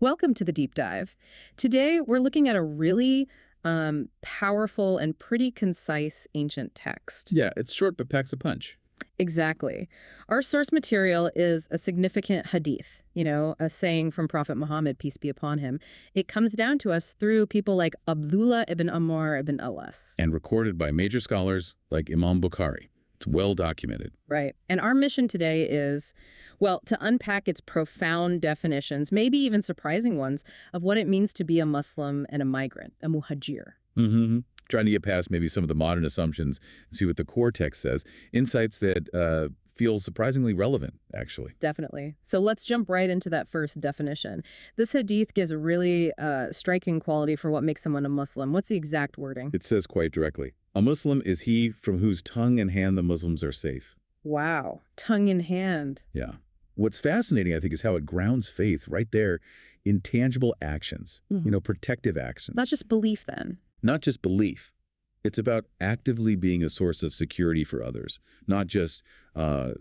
Welcome to the deep dive. Today, we're looking at a really powerful and pretty concise ancient text. Yeah, it's short but packs a punch. Exactly. Our source material is a significant hadith, a saying from Prophet Muhammad, peace be upon him. It comes down to us through people like Abdullah ibn Amr ibn Alas. And recorded by major scholars like Imam Bukhari. It's well documented. Right. And our mission today is, well, to unpack its profound definitions, maybe even surprising ones, of what it means to be a Muslim and a migrant, a muhajir. Mm-hmm. Trying to get past maybe some of the modern assumptions and see what the core text says. Insights that feel surprisingly relevant, actually. Definitely. So let's jump right into that first definition. This hadith gives a really striking quality for what makes someone a Muslim. What's the exact wording? It says quite directly, a Muslim is he from whose tongue and hand the Muslims are safe. Wow. Tongue in hand. Yeah. What's fascinating, I think, is how it grounds faith right there in tangible actions, protective actions. Not just belief, then. Not just belief. It's about actively being a source of security for others, not just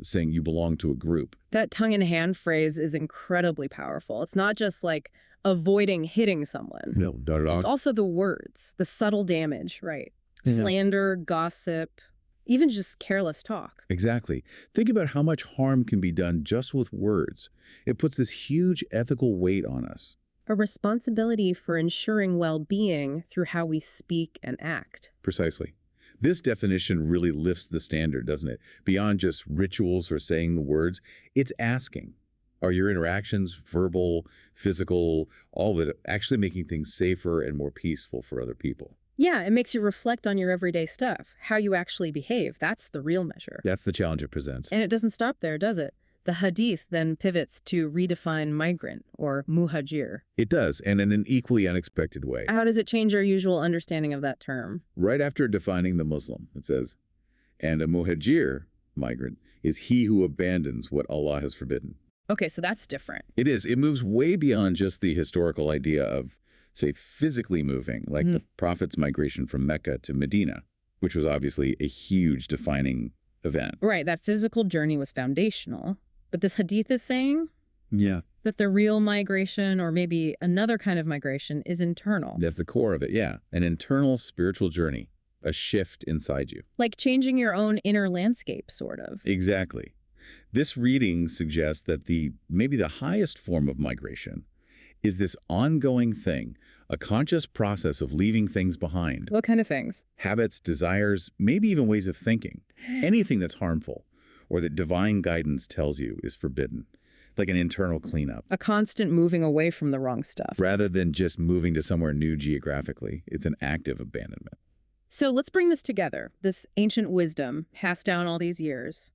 saying you belong to a group. That tongue-in-hand phrase is incredibly powerful. It's not just like avoiding hitting someone. No, not at all. It's also the words, the subtle damage, right? Yeah. Slander, gossip, even just careless talk. Exactly. Think about how much harm can be done just with words. It puts this huge ethical weight on us. A responsibility for ensuring well-being through how we speak and act. Precisely. This definition really lifts the standard, doesn't it? Beyond just rituals or saying the words, it's asking. Are your interactions verbal, physical, all of it actually making things safer and more peaceful for other people? Yeah, it makes you reflect on your everyday stuff, how you actually behave. That's the real measure. That's the challenge it presents. And it doesn't stop there, does it? The hadith then pivots to redefine migrant, or muhajir. It does, and in an equally unexpected way. How does it change our usual understanding of that term? Right after defining the Muslim, it says, and a muhajir, migrant, is he who abandons what Allah has forbidden. Okay, so that's different. It is. It moves way beyond just the historical idea of, say, physically moving, like the Prophet's migration from Mecca to Medina, which was obviously a huge defining event. Right, that physical journey was foundational. But this hadith is saying that the real migration, or maybe another kind of migration, is internal. That's the core of it, yeah. An internal spiritual journey, a shift inside you. Like changing your own inner landscape, sort of. Exactly. This reading suggests that maybe the highest form of migration is this ongoing thing, a conscious process of leaving things behind. What kind of things? Habits, desires, maybe even ways of thinking. Anything that's harmful or that divine guidance tells you is forbidden, like an internal cleanup. A constant moving away from the wrong stuff. Rather than just moving to somewhere new geographically, it's an active abandonment. So let's bring this together, this ancient wisdom passed down all these years.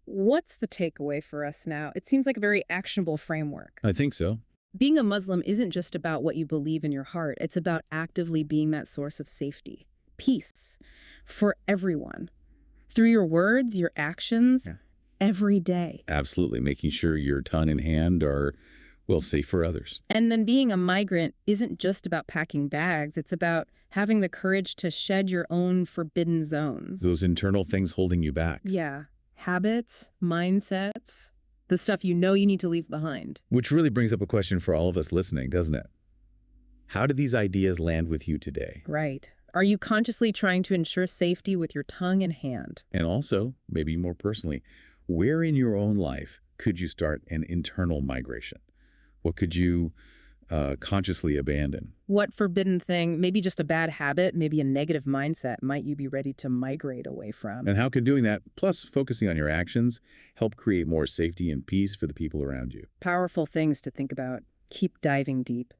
What's the takeaway for us now? It seems like a very actionable framework. I think so. Being a Muslim isn't just about what you believe in your heart. It's about actively being that source of safety, peace for everyone. Through your words, your actions, every day. Absolutely. Making sure your tongue and hand are, well, safe for others. And then being a migrant isn't just about packing bags. It's about having the courage to shed your own forbidden zones. Those internal things holding you back. Yeah. Habits, mindsets, the stuff you know you need to leave behind. Which really brings up a question for all of us listening, doesn't it? How do these ideas land with you today? Right. Are you consciously trying to ensure safety with your tongue and hand? And also, maybe more personally, where in your own life could you start an internal migration? What could you consciously abandon? What forbidden thing, maybe just a bad habit, maybe a negative mindset, might you be ready to migrate away from? And how can doing that, plus focusing on your actions, help create more safety and peace for the people around you? Powerful things to think about. Keep diving deep.